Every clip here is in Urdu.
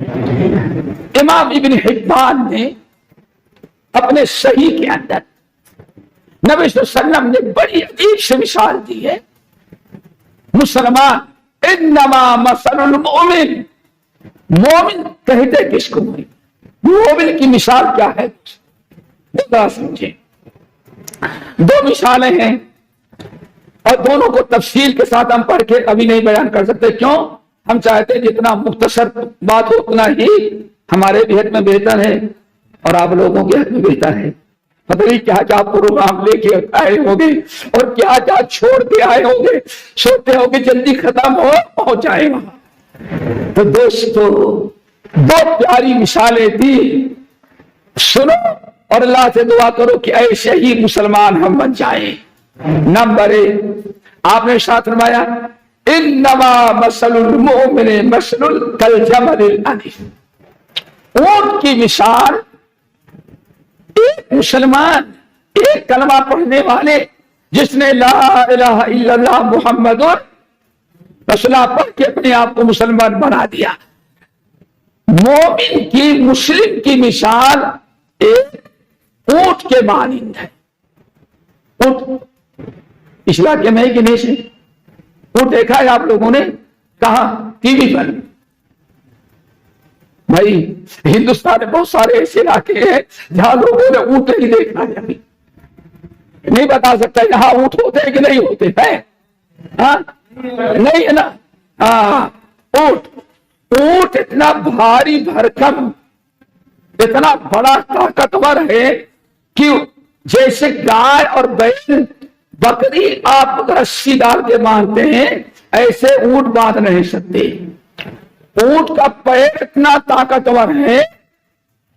امام ابن حبان نے اپنے صحیح کے اندر نبی صلی اللہ علیہ وسلم نے بڑی عجیب سے مثال دی ہے. مسلمان انما مثل المؤمن، مومن کہتے کس کو؟ مومن کی مثال کیا ہے؟ ذرا سمجھیں. دو مثالیں ہیں اور دونوں کو تفصیل کے ساتھ ہم پڑھ کے ابھی نہیں بیان کر سکتے. کیوں؟ ہم چاہتے ہیں جتنا مختصر بات ہو اتنا ہی ہمارے بھی حد میں بہتر ہے اور آپ لوگوں کے حد میں بہتر ہے. پتہ نہیں کیا کیا پروگرام لے کے آئے ہوگے اور کیا کیا چھوڑ کے آئے ہوگے، سوچتے ہو کہ جلدی ختم ہو پہنچ جائے وہاں. تو دوستو دو پیاری مثالیں دی، سنو اور اللہ سے دعا کرو کہ ایسے ہی مسلمان ہم بن جائیں. نمبر ایک، آپ نے ساتھ فرمایا انما مثل المؤمن مثل کالجمل الانف. اونٹ کی مثال ایک مسلمان، ایک کلمہ پڑھنے والے جس نے لا الہ الا اللہ محمد رسول اللہ پڑھ کے اپنے آپ کو مسلمان بنا دیا. مومن کی، مسلم کی مثال ایک اونٹ کے مانند ہے. اونٹ اس علاقے میں ہے کہ نہیں سے اونٹ دیکھا ہے آپ لوگوں نے؟ کہاں؟ ٹی وی پر. بھائی ہندوستان میں بہت سارے ایسے علاقے ہیں جہاں لوگوں نے اونٹ نہیں دیکھا ہے. ابھی نہیں بتا سکتا یہاں اونٹ ہوتے ہیں کہ نہیں ہوتے ہیں. ہاں نہیں ہے نا. ہاں اونٹ اتنا بھاری بھرکم، اتنا بڑا طاقتور ہے کہ جیسے گائے اور بیل بکری آپ رسی ڈال کے باندھتے ہیں ایسے اونٹ باندھ نہیں سکتے. اونٹ کا پیر اتنا طاقتور ہے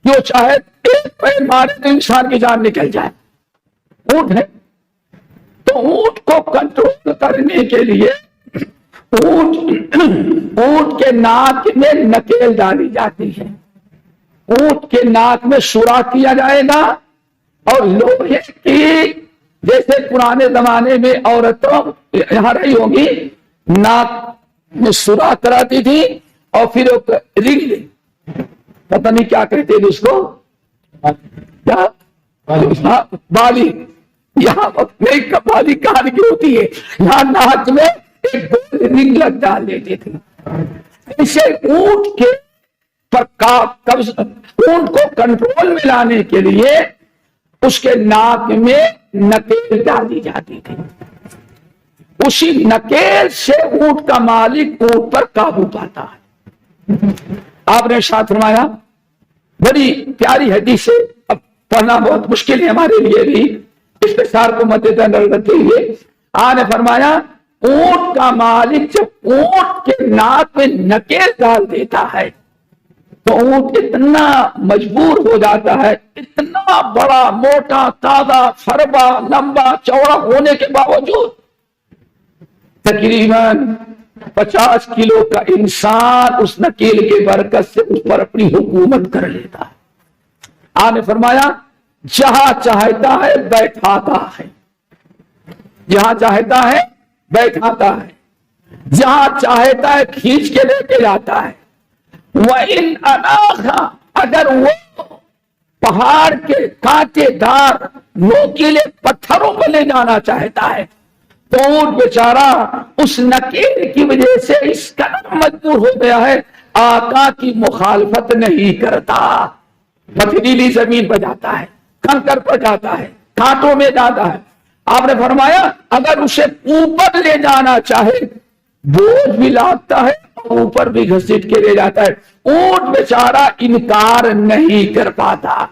کہ وہ چاہے ایک پیر مارے تو انسان کی جان نکل جائے. اونٹ ہے تو اونٹ کو کنٹرول کرنے کے لیے اونٹ کے ناک میں نکیل ڈالی جاتی ہے. اونٹ کے ناک میں سوراخ کیا جائے گا اور لوہے کی، جیسے پرانے زمانے میں عورتوں یہاں رہی ہوگی ناک میں سوراخ کراتی تھی اور پھر رنگ، پتہ نہیں کیا کہتے تھے اس کو، کیا بالی، یہاں نہیں بالی کہاں کی ہوتی ہے، یہاں ناک میں ایک رنگ لگ ڈال دیتے تھے. اسے اونٹ کے اونٹ کو کنٹرول میں لانے کے لیے اس کے ناک میں نکیل ڈالی جاتی تھی. اسی نکیل سے اونٹ کا مالک اونٹ پر قابو پاتا ہے. آپ نے ساتھ فرمایا بڑی پیاری حدیث ہے، اب پڑھنا بہت مشکل ہے ہمارے لیے بھی، اختصار کو مد نظر رکھتے ہوئے آپ نے فرمایا اونٹ کا مالک جب اونٹ کے ناک میں نکیل ڈال دیتا ہے تو اونٹ اتنا مجبور ہو جاتا ہے، اتنا بڑا موٹا تازہ فربا لمبا چوڑا ہونے کے باوجود تقریباً 50 کلو کا انسان اس نکیل کے برکت سے اس پر اپنی حکومت کر لیتا ہے. آپ نے فرمایا جہاں چاہتا ہے بیٹھاتا ہے، جہاں چاہتا ہے بیٹھاتا ہے، جہاں چاہتا ہے کھینچ کے لے کے جاتا ہے. وَإِنْ أَنَاخَ، اگر وہ پہاڑ کے کانٹے دار نوکیلے پتھروں کو لے جانا چاہتا ہے تو اونٹ بیچارہ اس نکیل کی وجہ سے اس قدر مجبور ہو گیا ہے آقا کی مخالفت نہیں کرتا. پتھریلی زمین پر جاتا ہے، کنکر پر جاتا ہے، کانٹوں میں جاتا ہے. آپ نے فرمایا اگر اسے اوپر لے جانا چاہے بوجھ بھی لاتا ہے اور اوپر بھی گھسیٹ کے لے جاتا ہے. اونٹ بیچارہ انکار نہیں کر پاتا.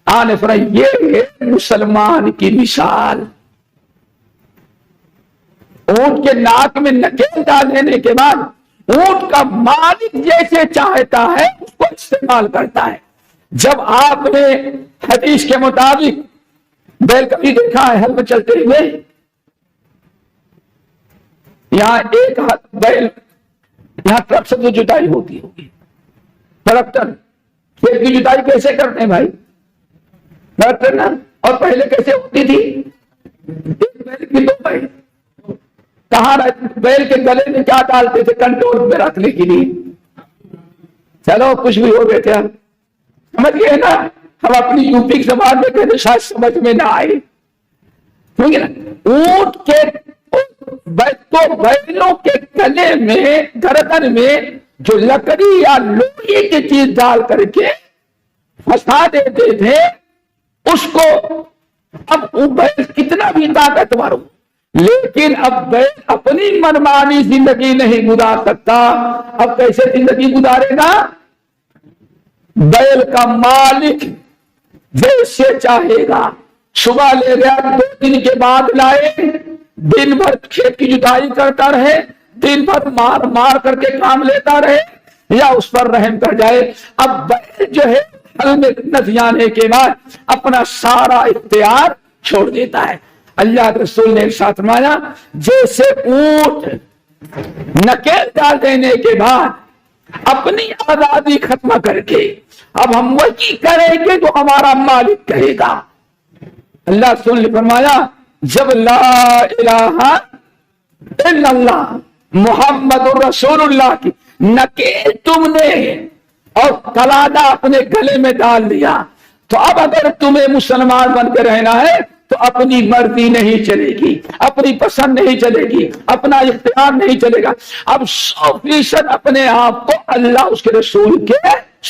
آپ نے فرمایا یہ ہے مسلمان کی مثال. اونٹ کے ناک میں نکیل ڈال دینے کے بعد اونٹ کا مالک جیسے چاہتا ہے اس کو استعمال کرتا ہے. جب آپ نے حدیث کے مطابق بیل کبھی دیکھا ہے ہل میں چلتے ہوئے، یہاں ایک ہاتھ بیل، یہاں ٹرک سے جو جتائی ہوتی ہوگی، ٹریکٹر کھیت کی جتائی کیسے کرتے ہیں بھائی؟ ٹریکٹر نا. اور پہلے کیسے ہوتی تھی؟ ایک بیل کی دو بیل. کہاں بیل کے گلے میں کیا ڈالتے تھے کنٹرول میں رکھنے کے لیے؟ چلو کچھ بھی ہو بیٹا، سمجھ گئے نا؟ ہم اپنی یوپی کی زبان میں کہتے شاید سمجھ میں نہ آئے، ٹھیک ہے نا؟ اونٹ کے تو بیلوں کے گلے میں، گردن میں جو لکڑی یا لوہے کی چیز ڈال کر کے پھنسا دیتے تھے اس کو، اب وہ بیل کتنا بھی طاقتور ہو لیکن اب بیل اپنی منمانی زندگی نہیں گزار سکتا۔ اب کیسے زندگی گزارے گا؟ بیل کا مالک جیسے چاہے گا، صبح لے گیا 2 دن کے بعد لائے، دن بھر کھیت کی جتائی کرتا رہے، دن بھر مار مار کر کے کام لیتا رہے یا اس پر رحم کر جائے۔ اب بیل جو ہے حل میں نس جانے کے بعد اپنا سارا اختیار چھوڑ دیتا ہے۔ اللہ کے رسول نے ارشاد فرمایا جیسے اونٹ نکیل ڈال دینے کے بعد اپنی آزادی ختم کر کے اب ہم وہی کریں گے جو ہمارا مالک کہے گا۔ اللہ رسول نے فرمایا جب لا الہ الا اللہ محمد رسول اللہ کی نکیل تم نے اور کلادہ اپنے گلے میں ڈال دیا تو اب اگر تمہیں مسلمان بن کے رہنا ہے تو اپنی مرضی نہیں چلے گی، اپنی پسند نہیں چلے گی، اپنا اختیار نہیں چلے گا۔ اب 100% اپنے آپ کو اللہ اس کے رسول کے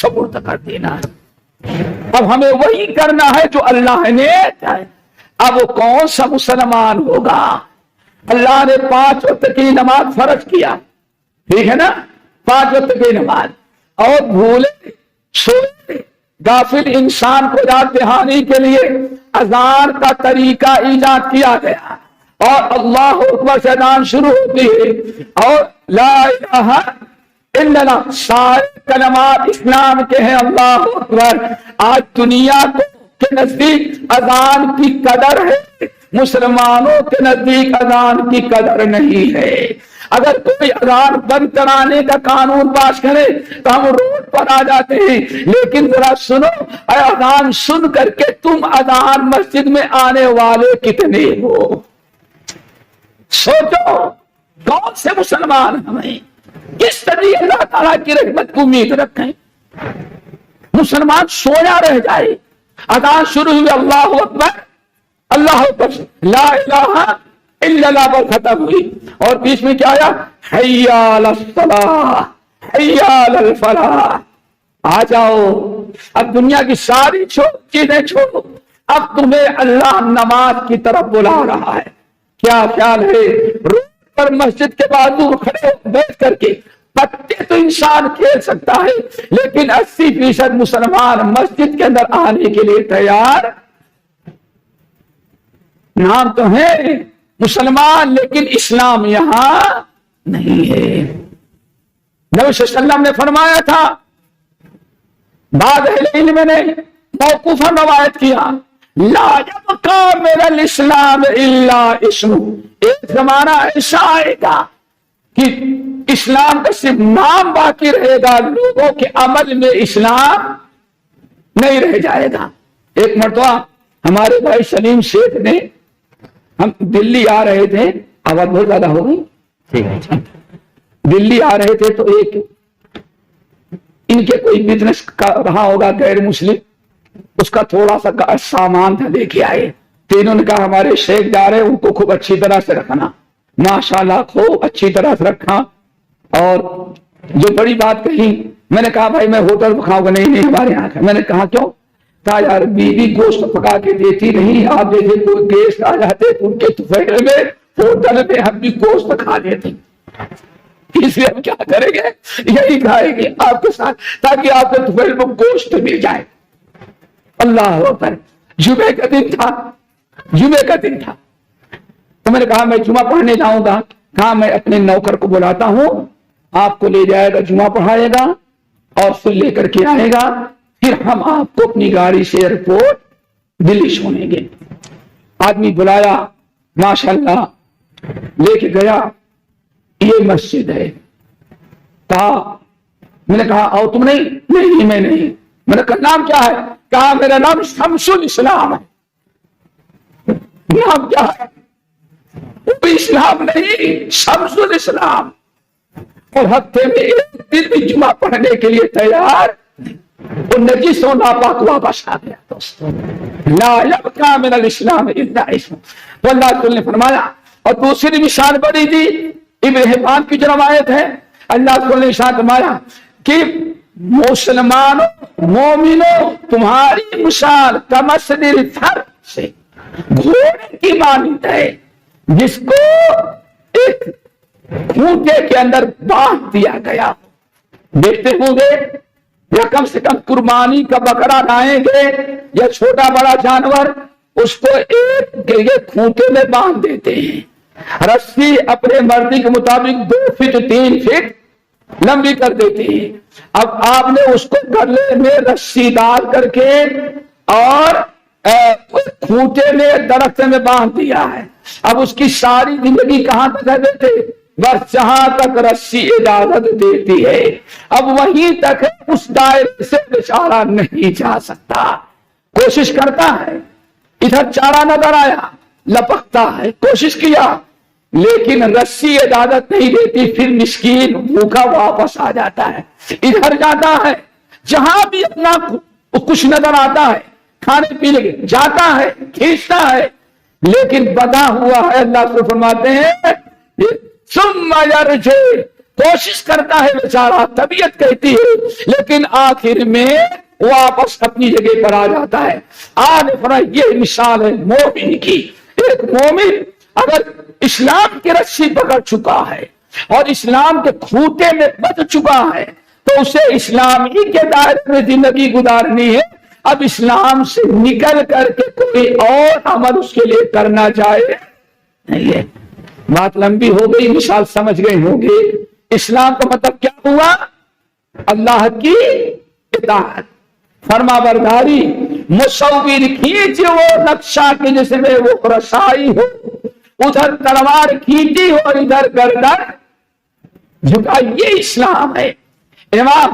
سپرد کر دینا ہے۔ اب ہمیں وہی کرنا ہے جو اللہ نے چاہے۔ اب وہ کون سا مسلمان ہوگا؟ اللہ نے 5 وقت کی نماز فرض کیا، ٹھیک ہے نا؟ 5 وقت کی نماز، اور بھولے سوئے غافل انسان کو یاد دہانی کے لیے اذان کا طریقہ ایجاد کیا گیا اور اللہ اکبر سے اذان شروع ہوتی ہے اور لا الہ الا اللہ سارے کلمات اسلام کے ہیں۔ اللہ اکبر۔ آج دنیا کے نزدیک اذان کی قدر ہے، مسلمانوں کے نزدیک اذان کی قدر نہیں ہے۔ اگر کوئی اذان بند کرانے کا قانون پاس کرے تو ہم روڈ پر آ جاتے ہیں، لیکن ذرا سنو، اذان سن کر کے تم اذان مسجد میں آنے والے کتنے ہو؟ سوچو کون سے مسلمان ہمیں کس طریقے اللہ تعالیٰ کی رحمت کو امید رکھیں؟ مسلمان سویا رہ جائے، اذان شروع ہوئی اللہ اکبر اللہ اکبر لا الہ الا اللہ پر ختم ہوئی اور بیچ میں کیا آیا؟ حی علی الصلاۃ حی علی الفلاح۔ آ جاؤ، اب دنیا کی ساری چیزیں چھوڑو، اب تمہیں اللہ نماز کی طرف بلا رہا ہے۔ کیا خیال ہے؟ روڈ پر مسجد کے بازو کھڑے بیٹھ کر کے پتے تو انسان کھیل سکتا ہے لیکن 80% مسلمان مسجد کے اندر آنے کے لیے تیار، نام تو ہے مسلمان لیکن اسلام یہاں نہیں ہے۔ نبی صلی اللہ علیہ وسلم نے فرمایا تھا، بعض اہل علم نے موقوفاً روایت کیا، لا یبقى من الاسلام الا اسم۔ ایک زمانہ ایسا آئے گا کہ اسلام کا صرف نام باقی رہے گا، لوگوں کے عمل میں اسلام نہیں رہ جائے گا۔ ایک مرتبہ ہمارے بھائی سلیم شیخ نے، ہم دلی آ رہے تھے، آواز بہت زیادہ ہو گئی، ٹھیک ہے، دلی آ رہے تھے تو ایک ان کے کوئی بزنس کا رہا ہوگا غیر مسلم، اس کا تھوڑا سا سامان تھا، لے کے آئے۔ تینوں نے کہا ہمارے شیخ جا رہے ہیں، ان کو خوب اچھی طرح سے رکھنا۔ ماشاءاللہ خوب اچھی طرح سے رکھا اور جو بڑی بات کہی، میں نے کہا بھائی میں ہوٹل میں کھاؤں گا، نہیں ہمارے یہاں کا۔ میں نے کہا کیوں؟ کہا یار بیوی گوشت پکا کے دیتی نہیں، آپ جیسے کوئی گیسٹ آ جاتے ان کے طفیل میں ہوٹل میں ہم بھی گوشت کھا لیتے، اس لیے ہم کیا کریں گے، یہی کھائیں گے آپ کے ساتھ تاکہ آپ کے طفیل میں گوشت مل جائے۔ اللہ اکبر۔ جمعے کا دن تھا، جمعے کا دن تھا تو میں نے کہا میں جمعہ پڑھنے جاؤں گا۔ کہا میں اپنے نوکر کو بلاتا ہوں، آپ کو لے جائے گا، جمعہ پڑھائے گا اور پھر لے کر کے آئے گا، پھر ہم آپ کو اپنی گاڑی سے ایئرپورٹ دلی چھوڑیں گے۔ آدمی بلایا، ماشاءاللہ لے کے گیا، یہ مسجد ہے۔ کہا، میں نے کہا آؤ تم؟ نہیں میں نہیں۔ میں نے کہا نام کیا ہے؟ کہا میرا نام شمس الاسلام ہے۔ نام کیا ہے؟ اسلام نہیں، شمس الاسلام۔ اور ہفتے میں ایک دن بھی جمعہ پڑھنے کے لیے تیار نہیں، وہ نجس و ناپاک واپس آ گیا دوستوں۔ لا یبقی من الاسلام الا اسم، تو اللہ تعالی نے فرمایا۔ اور دوسری مثال بڑی دی ابن حبان کی جو روایت ہے، اللہ تعالی نے ارشاد فرمایا کہ مسلمانوں مومنوں تمہاری مثال کمثل الثر سے گھوڑے کی مانند ہے جس کو ایک کھوٹے کے اندر باندھ دیا گیا۔ دیکھتے ہوں گے یا کم سے کم قربانی کا بکرا لائیں گے یا چھوٹا بڑا جانور، اس کو ایک کھوٹے میں باندھ دیتے ہیں، رسی اپنے مرضی کے مطابق 2 فٹ 3 فٹ لمبی کر دیتی ہے۔ اب آپ نے اس کو گلے میں رسی ڈال کر کے اور کھوٹے میں درخت میں باندھ دیا ہے۔ اب اس کی ساری زندگی کہاں تک ہے بیٹے؟ بس جہاں تک رسی اجازت دیتی ہے، اب وہیں تک اس دائرے سے بیچارہ نہیں جا سکتا۔ کوشش کرتا ہے، ادھر چارہ نظر آیا لپکتا ہے، کوشش کیا لیکن رسی اجازت نہیں دیتی، پھر مسکین بھوکا واپس آ جاتا ہے۔ ادھر جاتا ہے، جہاں بھی اپنا کچھ نظر آتا ہے کھانے پینے کے جاتا ہے، کھینچتا ہے، لیکن بدا ہوا ہے۔ اللہ کو فرماتے ہیں ثم یرجع، کوشش کرتا ہے بیچارہ، طبیعت کہتی ہے، لیکن آخر میں واپس اپنی جگہ پر آ جاتا ہے۔ آج یہ مثال ہے مومن کی۔ ایک مومن اگر اسلام کی رسی پکڑ چکا ہے اور اسلام کے کھوٹے میں بچ چکا ہے تو اسے اسلام ہی کے دائرے میں زندگی گزارنی ہے۔ اب اسلام سے نکل کر کے کوئی اور عمل اس کے لیے کرنا چاہے نہیں ہے۔ بات لمبی ہو گئی، مثال سمجھ گئے ہوں گے۔ اسلام کا مطلب کیا ہوا؟ اللہ کی اطاعت، فرما برداری، مصور کھینچ وہ نقشہ کے جس میں وہ رسائی ہو، ادھر تلوار کھینچی ہو اور ادھر گردن جھکا، یہ اسلام ہے۔ امام